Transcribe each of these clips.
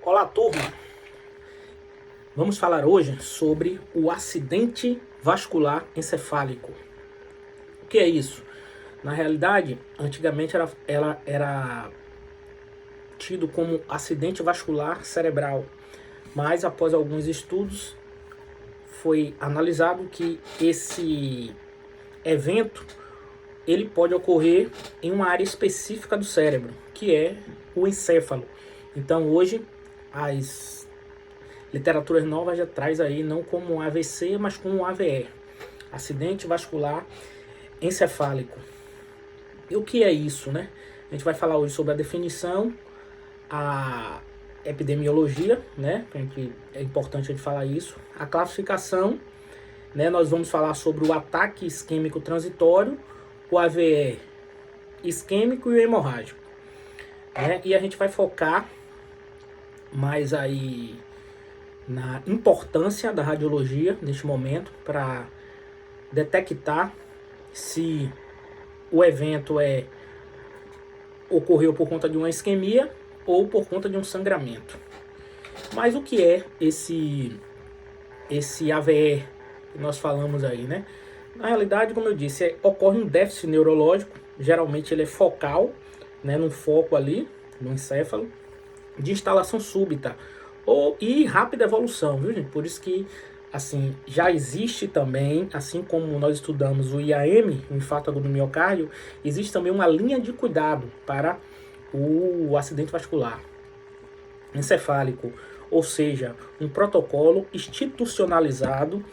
Olá, turma! Vamos falar hoje sobre o acidente vascular encefálico. O que é isso? Na realidade, antigamente ela era tido como acidente vascular cerebral, mas após alguns estudos foi analisado que esse evento ele pode ocorrer em uma área específica do cérebro, que é o encéfalo. Então hoje as literaturas novas já traz aí não como AVC, mas como AVE, acidente vascular encefálico. E o que é isso, né? A gente vai falar hoje sobre a definição, a epidemiologia, né? É importante a gente falar isso, a classificação, né? Nós vamos falar sobre o ataque isquêmico transitório, o AVE isquêmico e o hemorrágico, né? E a gente vai focar mais aí na importância da radiologia neste momento para detectar se o evento ocorreu por conta de uma isquemia ou por conta de um sangramento. Mas o que é esse AVE que nós falamos aí, né? Na realidade, como eu disse, ocorre um déficit neurológico, geralmente ele é focal, né, num foco ali, no encéfalo, de instalação súbita e rápida evolução, viu, gente? Por isso que, assim, já existe também, assim como nós estudamos o IAM, o infarto agudo do miocárdio, existe também uma linha de cuidado para o acidente vascular encefálico, ou seja, um protocolo institucionalizado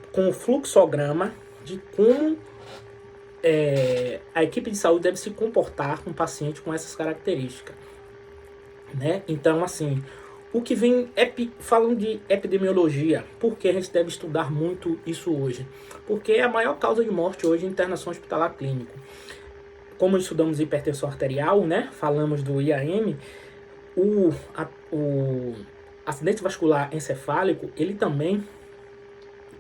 com o fluxograma de como a equipe de saúde deve se comportar com um paciente com essas características, né? Então, assim, o que vem falando de epidemiologia, por que a gente deve estudar muito isso hoje? Porque é a maior causa de morte hoje em internação hospitalar clínico. Como estudamos hipertensão arterial, né? Falamos do IAM, o acidente vascular encefálico, ele também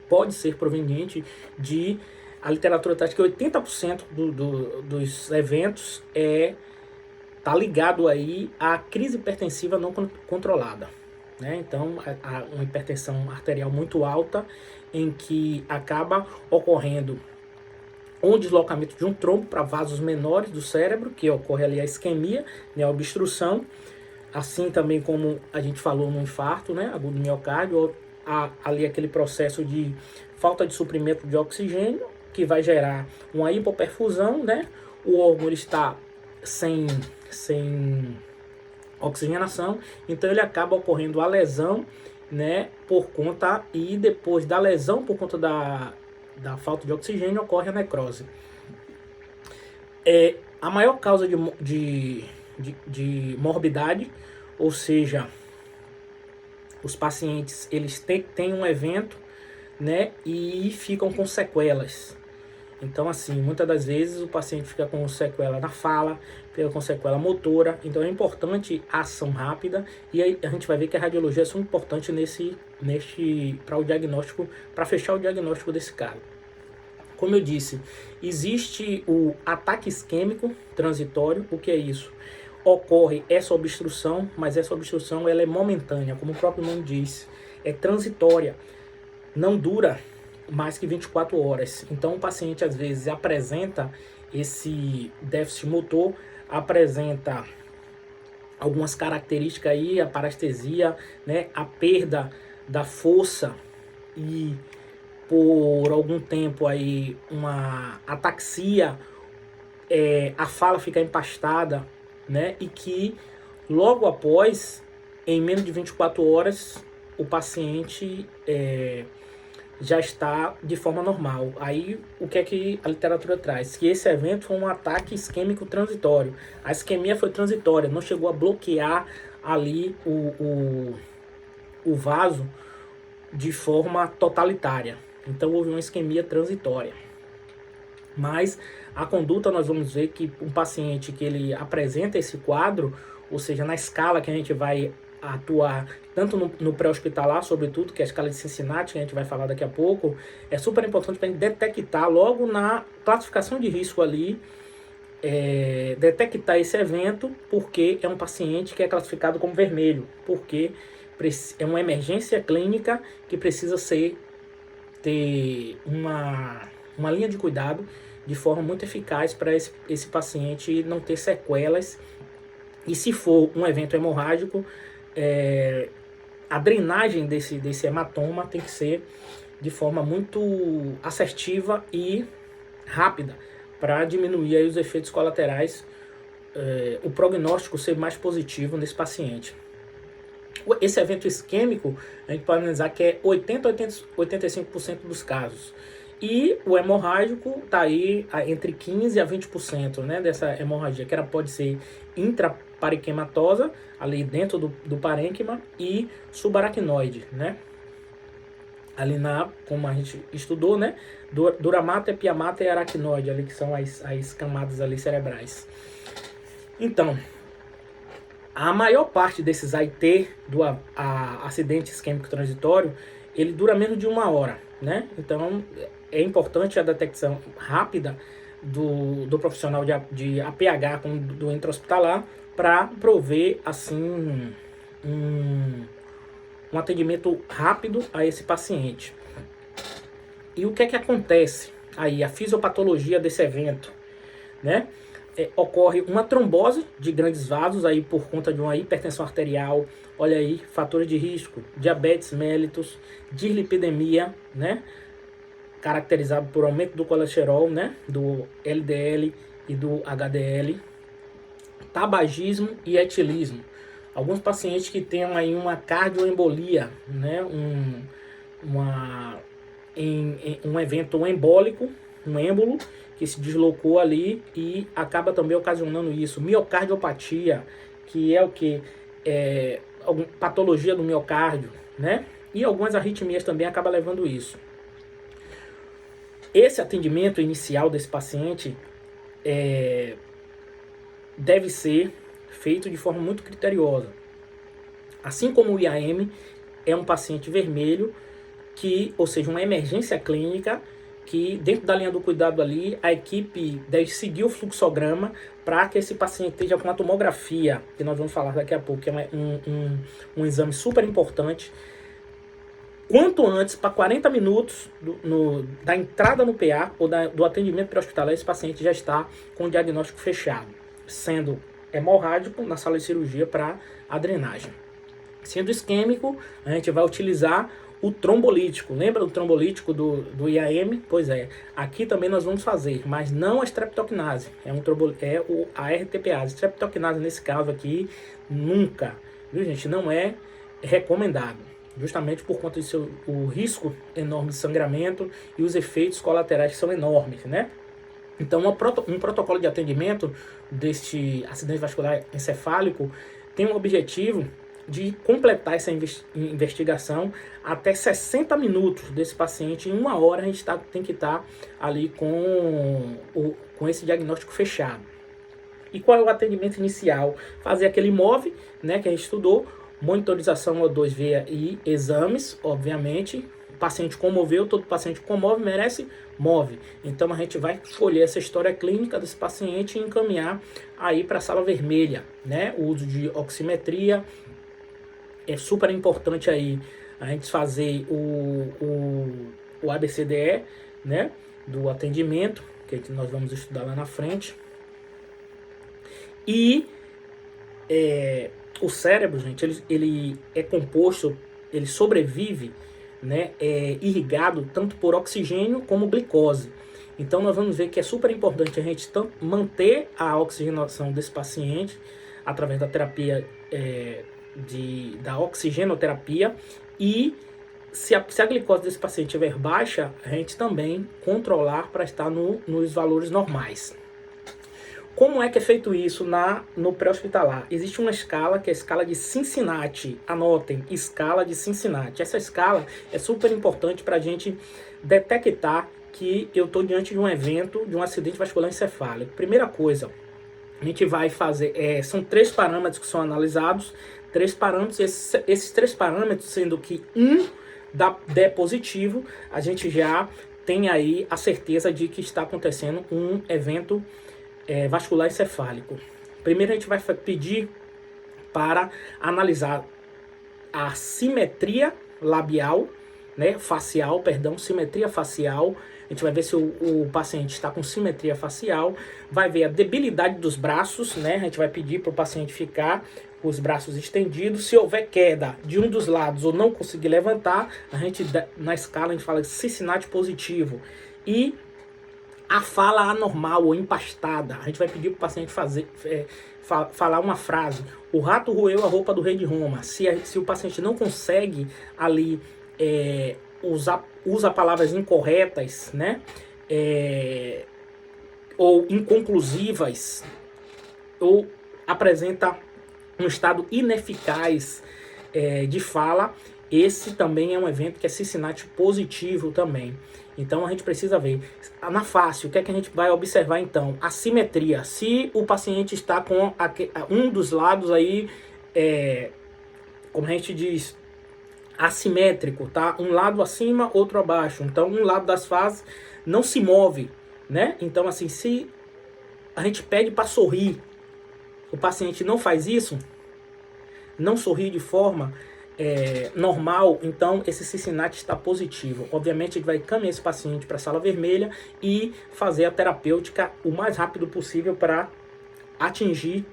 pode ser proveniente de... A literatura traz que 80% dos eventos está ligado aí à crise hipertensiva não controlada, né? Então, uma hipertensão arterial muito alta, em que acaba ocorrendo um deslocamento de um trombo para vasos menores do cérebro, que ocorre ali a isquemia, né, a obstrução, assim também como a gente falou no infarto, né, agudo do miocárdio, ali aquele processo de falta de suprimento de oxigênio, que vai gerar uma hipoperfusão, né? O órgão está sem oxigenação, então ele acaba ocorrendo a lesão, né, por conta, e depois da lesão por conta da falta de oxigênio ocorre a necrose. A maior causa de morbidade, ou seja, os pacientes eles têm um evento, né, e ficam com sequelas. Então, assim, muitas das vezes o paciente fica com sequela na fala, fica com sequela motora. Então, é importante a ação rápida. E aí a gente vai ver que a radiologia é super importante para o diagnóstico, para fechar o diagnóstico desse cara. Como eu disse, existe o ataque isquêmico transitório. O que é isso? Ocorre essa obstrução, mas essa obstrução ela é momentânea, como o próprio nome diz, é transitória, não dura mais que 24 horas. Então o paciente às vezes apresenta esse déficit motor, apresenta algumas características aí, a parestesia, né, a perda da força e por algum tempo aí uma ataxia, a fala fica empastada, né, e que logo após, em menos de 24 horas, o paciente já está de forma normal. Aí, o que é que a literatura traz? Que esse evento foi um ataque isquêmico transitório. A isquemia foi transitória, não chegou a bloquear ali o vaso de forma totalitária. Então, houve uma isquemia transitória. Mas a conduta, nós vamos ver que um paciente que ele apresenta esse quadro, ou seja, na escala que a gente vai atuar tanto no pré-hospitalar, sobretudo, que é a escala de Cincinnati, que a gente vai falar daqui a pouco, é super importante para a gente detectar logo na classificação de risco ali detectar esse evento, porque é um paciente que é classificado como vermelho, porque é uma emergência clínica que precisa ter uma linha de cuidado de forma muito eficaz para esse paciente não ter sequelas. E se for um evento hemorrágico, a drenagem desse hematoma tem que ser de forma muito assertiva e rápida para diminuir aí os efeitos colaterais, o prognóstico ser mais positivo nesse paciente. Esse evento isquêmico, a gente pode analisar que é 85% dos casos. E o hemorrágico está aí entre 15% a 20%, né, dessa hemorragia, que ela pode ser intrapariquematosa, ali dentro do parênquima, e subaracnoide, né? Ali como a gente estudou, né? Duramata, epiamata e aracnoide, ali que são as camadas ali cerebrais. Então, a maior parte desses AIT, acidente isquêmico transitório, ele dura menos de 1 hora, né? Então, é importante a detecção rápida do profissional de APH do intra-hospitalar para prover, assim, um atendimento rápido a esse paciente. E o que é que acontece aí? A fisiopatologia desse evento, né? Ocorre uma trombose de grandes vasos aí por conta de uma hipertensão arterial, olha aí, fatores de risco, diabetes mellitus, dislipidemia, né? Caracterizado por aumento do colesterol, né? Do LDL e do HDL, tabagismo e etilismo. Alguns pacientes que tenham aí uma cardioembolia, né? Um evento embólico, um êmbolo que se deslocou ali e acaba também ocasionando isso. Miocardiopatia, que é o que? Patologia do miocárdio, né? E algumas arritmias também acabam levando isso. Esse atendimento inicial desse paciente deve ser feito de forma muito criteriosa. Assim como o IAM é um paciente vermelho, ou seja, uma emergência clínica, que dentro da linha do cuidado ali, a equipe deve seguir o fluxograma para que esse paciente esteja com a tomografia, que nós vamos falar daqui a pouco, que é um exame super importante. Quanto antes, para 40 minutos da entrada no PA ou do atendimento pré-hospitalar, esse paciente já está com o diagnóstico fechado, sendo hemorrágico na sala de cirurgia para a drenagem. Sendo isquêmico, a gente vai utilizar o trombolítico. Lembra do trombolítico do IAM? Pois é, aqui também nós vamos fazer, mas não a streptokinase, a RTPase. Streptokinase nesse caso aqui, nunca, viu gente? Não é recomendado, justamente por conta do risco enorme de sangramento e os efeitos colaterais que são enormes, né? Então, um protocolo de atendimento deste acidente vascular encefálico tem um objetivo de completar essa investigação até 60 minutos desse paciente. Em 1 hora a gente tem que estar ali com esse diagnóstico fechado. E qual é o atendimento inicial? Fazer aquele MOV, né, que a gente estudou, monitorização O2 veia e exames, obviamente. O paciente comoveu, todo paciente comove, merece MOV. Então a gente vai escolher essa história clínica desse paciente e encaminhar aí para a sala vermelha, né? O uso de oximetria. É super importante aí a gente fazer o ABCDE, né, do atendimento, que nós vamos estudar lá na frente. E o cérebro, gente, ele é composto, ele sobrevive, né, irrigado tanto por oxigênio como glicose. Então nós vamos ver que é super importante a gente manter a oxigenação desse paciente através da terapia da oxigenoterapia, e se a glicose desse paciente estiver baixa, a gente também controlar para estar nos valores normais. Como é que é feito isso no pré-hospitalar? Existe uma escala, que é a escala de Cincinnati. Anotem, escala de Cincinnati. Essa escala é super importante para a gente detectar que eu estou diante de um evento, de um acidente vascular encefálico. Primeira coisa, a gente vai fazer, são 3 parâmetros que são analisados, 3 parâmetros, esses 3 parâmetros, sendo que der positivo, a gente já tem aí a certeza de que está acontecendo um evento vascular encefálico. Primeiro a gente vai pedir para analisar a simetria labial, né, facial, perdão, simetria facial. A gente vai ver se o paciente está com simetria facial, vai ver a debilidade dos braços, né? A gente vai pedir para o paciente ficar com os braços estendidos. Se houver queda de um dos lados ou não conseguir levantar, a gente, na escala, a gente fala de Cincinnati positivo. E a fala anormal ou empastada, a gente vai pedir para o paciente falar uma frase: o rato roeu a roupa do rei de Roma. Se o paciente não consegue ali usa palavras incorretas, né? Ou inconclusivas, ou apresenta um estado ineficaz de fala, esse também é um evento que é Cincinnati positivo também. Então a gente precisa ver. Na face, o que é que a gente vai observar então? A simetria. Se o paciente está com um dos lados aí, como a gente diz, assimétrico, tá? Um lado acima, outro abaixo. Então um lado das faces não se move, né? Então assim, se a gente pede para sorrir, o paciente não faz isso, não sorri de forma normal, então esse Cincinnati está positivo. Obviamente a gente vai encaminhar esse paciente para a sala vermelha e fazer a terapêutica o mais rápido possível para atingir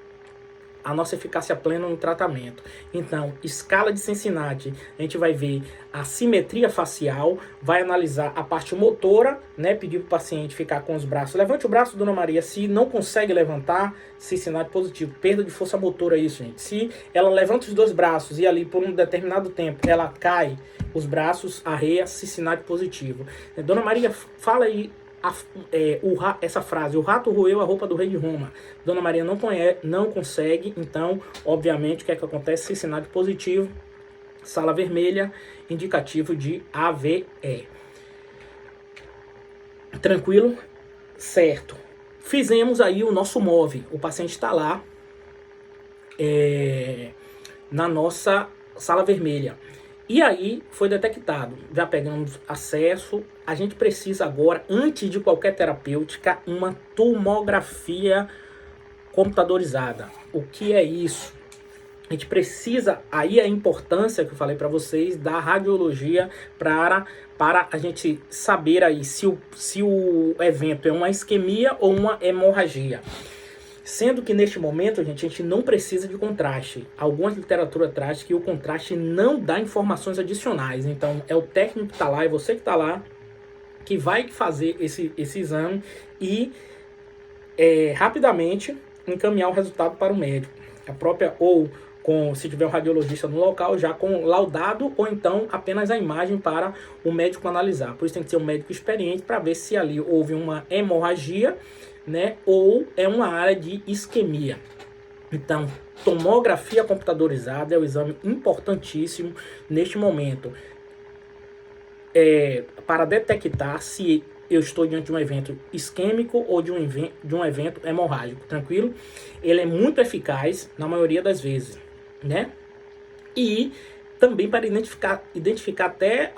a nossa eficácia plena no tratamento. Então, escala de Cincinnati, a gente vai ver a simetria facial, vai analisar a parte motora, né? Pedir para o paciente ficar com os braços. Levante o braço, dona Maria. Se não consegue levantar, Cincinnati positivo. Perda de força motora, isso, gente. Se ela levanta os dois braços e ali por um determinado tempo ela cai os braços, arreia, Cincinnati positivo. Dona Maria, fala aí essa frase: o rato roeu a roupa do rei de Roma. Dona Maria não consegue, então, obviamente, o que é que acontece? Cincinnati positivo, sala vermelha, indicativo de AVE. Tranquilo? Certo. Fizemos aí o nosso MOVE. O paciente está lá na nossa sala vermelha. E aí foi detectado, já pegamos acesso. A gente precisa agora, antes de qualquer terapêutica, uma tomografia computadorizada. O que é isso? A gente precisa, aí a importância que eu falei para vocês da radiologia para a gente saber aí se o evento é uma isquemia ou uma hemorragia. Sendo que neste momento, a gente não precisa de contraste. Alguma literatura traz que o contraste não dá informações adicionais. Então, é o técnico que está lá, é você que está lá, que vai fazer esse exame e rapidamente encaminhar o resultado para o médico. A própria, ou se tiver um radiologista no local, já com laudado, ou então apenas a imagem para o médico analisar. Por isso tem que ser um médico experiente para ver se ali houve uma hemorragia, né, ou é uma área de isquemia. Então, tomografia computadorizada é o exame importantíssimo neste momento, para detectar se eu estou diante de um evento isquêmico ou de um evento hemorrágico, tranquilo? Ele é muito eficaz na maioria das vezes, né? E também para identificar até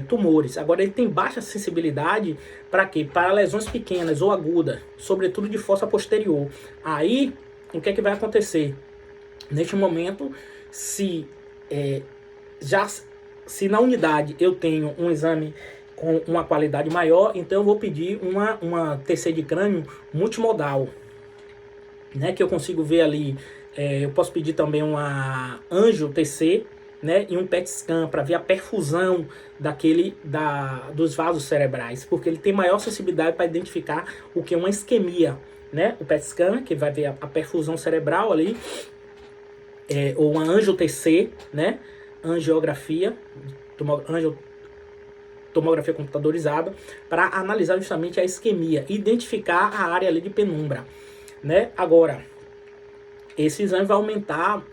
tumores. Agora, ele tem baixa sensibilidade para quê? Para lesões pequenas ou agudas, sobretudo de fossa posterior. Aí, o que é que vai acontecer? Neste momento, se na unidade eu tenho um exame com uma qualidade maior, então eu vou pedir uma TC de crânio multimodal, né? Que eu consigo ver ali. Eu posso pedir também uma Angio TC, né, e um PET scan para ver a perfusão dos vasos cerebrais, porque ele tem maior sensibilidade para identificar o que é uma isquemia, né? O PET scan, que vai ver a perfusão cerebral ali, ou uma Angio TC, né? Angiografia, tomografia computadorizada, para analisar justamente a isquemia, identificar a área ali de penumbra, né? Agora, esse exame vai aumentar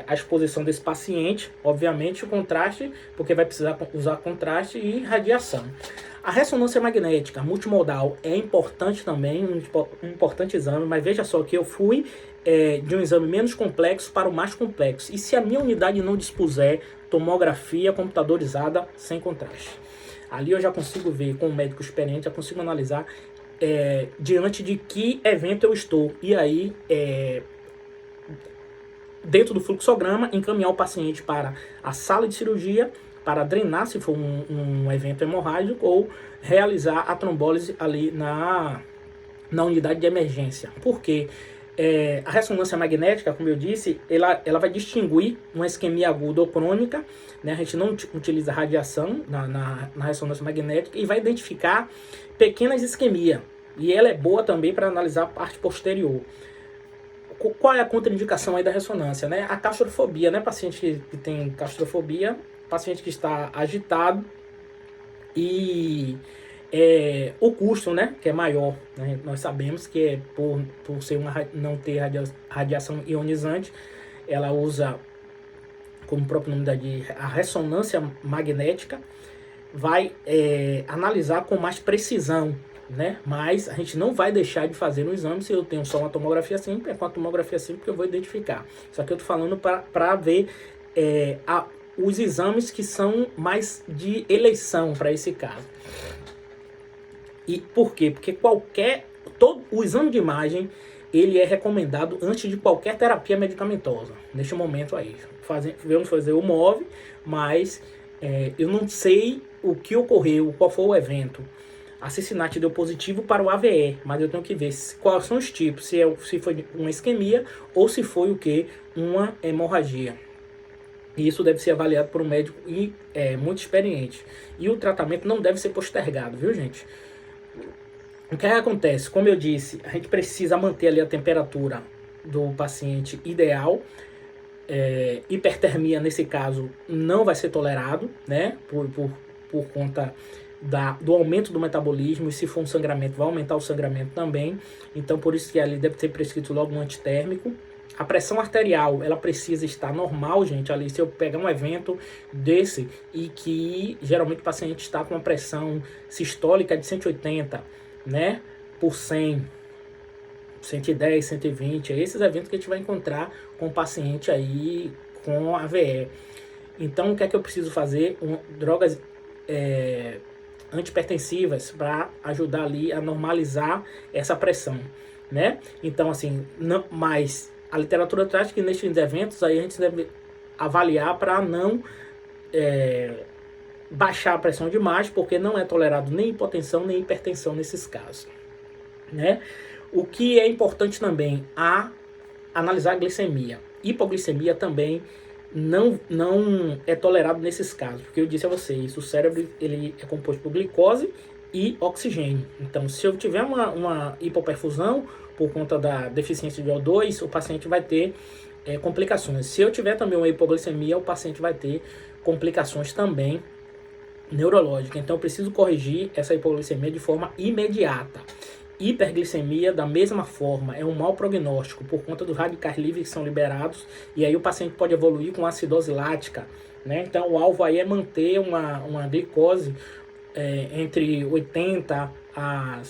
a exposição desse paciente, obviamente o contraste, porque vai precisar usar contraste e radiação. A ressonância magnética multimodal é importante também, um importante exame, mas veja só que eu fui de um exame menos complexo para o mais complexo. E se a minha unidade não dispuser tomografia computadorizada sem contraste? Ali eu já consigo ver, com um médico experiente, já consigo analisar diante de que evento eu estou. E aí, dentro do fluxograma, encaminhar o paciente para a sala de cirurgia para drenar, se for um evento hemorrágico, ou realizar a trombólise ali na unidade de emergência. Por quê? A ressonância magnética, como eu disse, ela vai distinguir uma isquemia aguda ou crônica, né? A gente não utiliza radiação na ressonância magnética e vai identificar pequenas isquemias. E ela é boa também para analisar a parte posterior. Qual é a contraindicação aí da ressonância, né? A claustrofobia, né? Paciente que tem claustrofobia, paciente que está agitado e o custo, né, que é maior, né? Nós sabemos que é por ser não ter radiação ionizante, ela usa, como o próprio nome dá, a ressonância magnética, vai analisar com mais precisão, né? Mas a gente não vai deixar de fazer um exame se eu tenho só uma tomografia simples, com a tomografia simples que eu vou identificar. Só que eu tô falando para ver os exames que são mais de eleição para esse caso. E por quê? Porque todo o exame de imagem, ele é recomendado antes de qualquer terapia medicamentosa. Neste momento aí, vamos fazer o MOVE, mas eu não sei o que ocorreu, qual foi o evento. A Cincinnati deu positivo para o AVE, mas eu tenho que ver quais são os tipos, se foi uma isquemia ou se foi o que? Uma hemorragia. E isso deve ser avaliado por um médico muito experiente. E o tratamento não deve ser postergado, viu, gente? O que acontece? Como eu disse, a gente precisa manter ali a temperatura do paciente ideal. Hipertermia, nesse caso, não vai ser tolerado, né? Por conta do aumento do metabolismo, e se for um sangramento, vai aumentar o sangramento também. Então, por isso que ali deve ser prescrito logo um antitérmico. A pressão arterial, ela precisa estar normal, gente. Ali, se eu pegar um evento desse e que geralmente o paciente está com uma pressão sistólica de 180, né, por 100, 110, 120, é esses eventos que a gente vai encontrar com o paciente aí com AVE. Então, o que é que eu preciso fazer? Drogas antipertensivas para ajudar ali a normalizar essa pressão, né? Então, assim, mas a literatura traz que nesses eventos aí a gente deve avaliar para não baixar a pressão demais, porque não é tolerado nem hipotensão nem hipertensão nesses casos, né? O que é importante também analisar a glicemia. Hipoglicemia também não é tolerado nesses casos, porque eu disse a vocês, o cérebro ele é composto por glicose e oxigênio. Então, se eu tiver uma hipoperfusão por conta da deficiência de O2, o paciente vai ter complicações. Se eu tiver também uma hipoglicemia, o paciente vai ter complicações também neurológicas. Então, eu preciso corrigir essa hipoglicemia de forma imediata. Hiperglicemia, da mesma forma, é um mau prognóstico por conta dos radicais livres que são liberados, e aí o paciente pode evoluir com acidose lática, né? Então, o alvo aí é manter uma glicose entre 80 a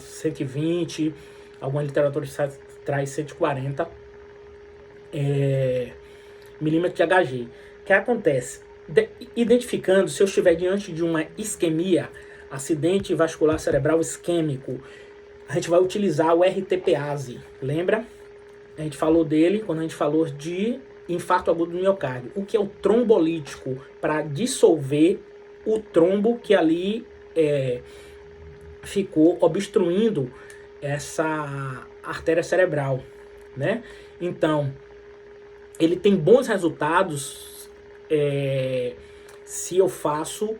120, alguma literatura traz 140 milímetros de Hg. O que acontece? Identificando se eu estiver diante de uma isquemia, acidente vascular cerebral isquêmico, a gente vai utilizar o RT-pease. Lembra? A gente falou dele quando a gente falou de infarto agudo do miocárdio. O que é o trombolítico? Para dissolver o trombo que ali ficou obstruindo essa artéria cerebral, né? Então, ele tem bons resultados se eu faço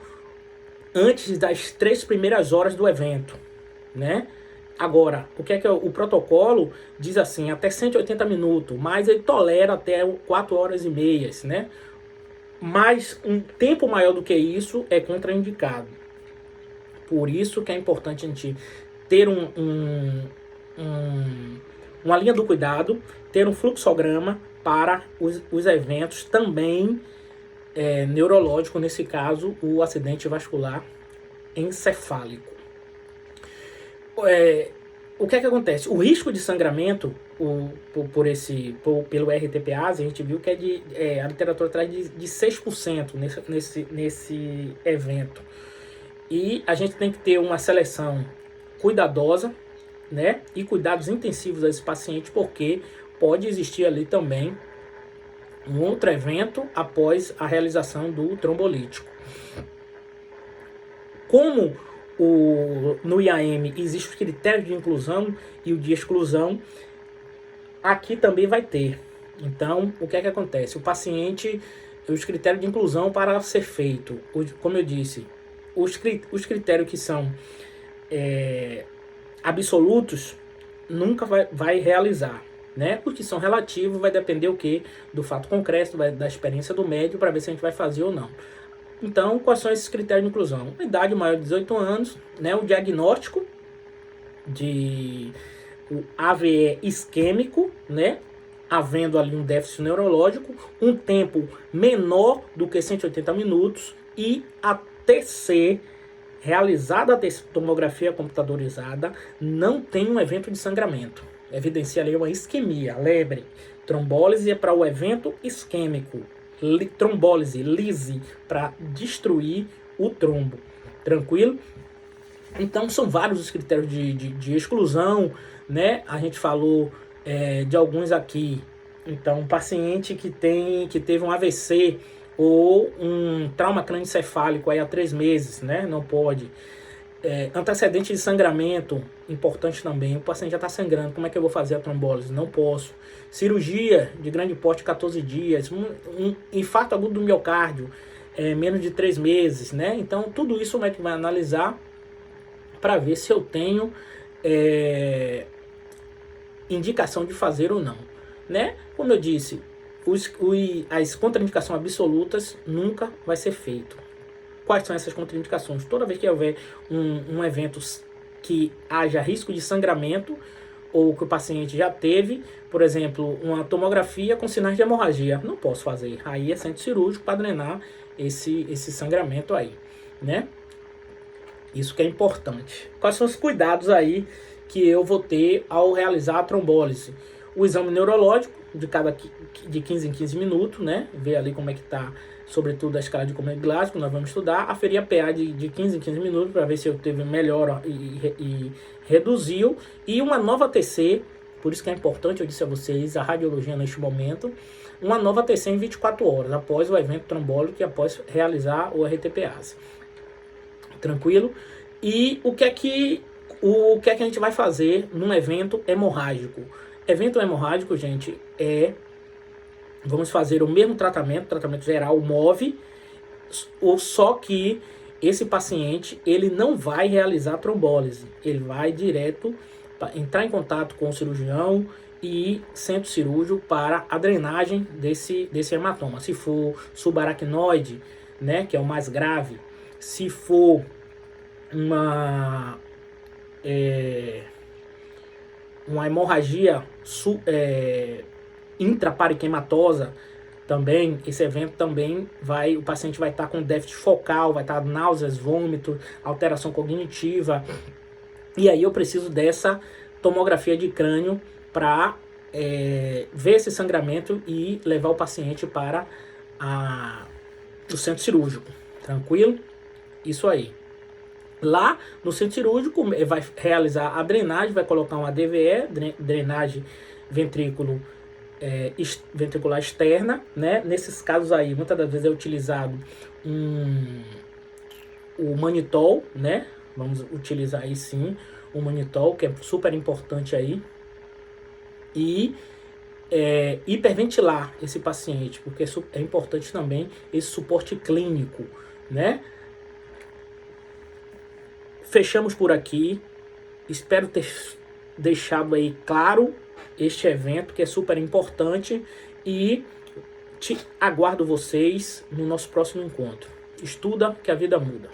antes das 3 primeiras horas do evento, né? Agora, o que é o protocolo diz assim, até 180 minutos, mas ele tolera até 4 horas e meia, né? Mas um tempo maior do que isso é contraindicado. Por isso que é importante a gente ter uma linha do cuidado, ter um fluxograma para os eventos também neurológico, nesse caso, o acidente vascular encefálico. O que é que acontece? O risco de sangramento pelo RT-pease, a gente viu que a literatura traz de 6% nesse evento. E a gente tem que ter uma seleção cuidadosa, né? E cuidados intensivos a esse paciente, porque pode existir ali também um outro evento após a realização do trombolítico. Como no IAM existe o critério de inclusão e o de exclusão, aqui também vai ter. Então, o que é que acontece? O paciente, os critérios de inclusão para ser feito, como eu disse, os critérios que são absolutos, nunca vai realizar. Né? Os que são relativos vai depender o quê? Do fato concreto, da experiência do médico, para ver se a gente vai fazer ou não. Então, quais são esses critérios de inclusão? Idade maior de 18 anos, né? O diagnóstico de AVE isquêmico, né? Havendo ali um déficit neurológico, um tempo menor do que 180 minutos e a TC, realizada a tomografia computadorizada, não tem um evento de sangramento. Evidencia ali uma isquemia. Lembre, trombólise é para o evento isquêmico. Trombólise, lise, para destruir o trombo. Tranquilo? Então, são vários os critérios de exclusão, né? A gente falou de alguns aqui. Então, um paciente que teve um AVC ou um trauma crânioencefálico aí há 3 meses, né? Não pode. Antecedente de sangramento, importante também. O paciente já está sangrando, como é que eu vou fazer a trombólise? Não posso. Cirurgia de grande porte, 14 dias. Um infarto agudo do miocárdio, menos de 3 meses, né? Então, tudo isso o médico vai analisar para ver se eu tenho indicação de fazer ou não, né? Como eu disse, as contraindicações absolutas nunca vai ser feito. Quais são essas contraindicações? Toda vez que houver um evento que haja risco de sangramento ou que o paciente já teve, por exemplo, uma tomografia com sinais de hemorragia, não posso fazer. Aí é centro cirúrgico para drenar esse sangramento aí, né? Isso que é importante. Quais são os cuidados aí que eu vou ter ao realizar a trombólise? O exame neurológico de 15 em 15 minutos, né? Ver ali como é que tá, sobretudo a escala de Coleman Glasgow, nós vamos estudar. Aferir a PA de 15 em 15 minutos para ver se eu teve melhora e reduziu. E uma nova TC, por isso que é importante, eu disse a vocês, a radiologia neste momento, uma nova TC em 24 horas, após o evento trombólico e após realizar o RT-Pase. Tranquilo? E o que é que a gente vai fazer num evento hemorrágico? Evento hemorrágico, gente, vamos fazer o mesmo tratamento geral, MOVE, só que esse paciente, ele não vai realizar trombólise, ele vai direto entrar em contato com o cirurgião e centro cirúrgico para a drenagem desse hematoma. Se for subaracnoide, né, que é o mais grave, se for uma hemorragia intrapariquematosa, também, esse evento também o paciente vai estar com déficit focal, vai estar náuseas, vômito, alteração cognitiva. E aí eu preciso dessa tomografia de crânio para ver esse sangramento e levar o paciente para o centro cirúrgico. Tranquilo? Isso aí. Lá no centro cirúrgico vai realizar a drenagem, vai colocar uma DVE, drenagem ventricular externa, né? Nesses casos aí, muitas das vezes é utilizado o manitol, né? Vamos utilizar aí sim o manitol, que é super importante aí. E hiperventilar esse paciente, porque é importante também esse suporte clínico, né? Fechamos por aqui. Espero ter deixado aí claro este evento, que é super importante, e aguardo vocês no nosso próximo encontro. Estuda que a vida muda.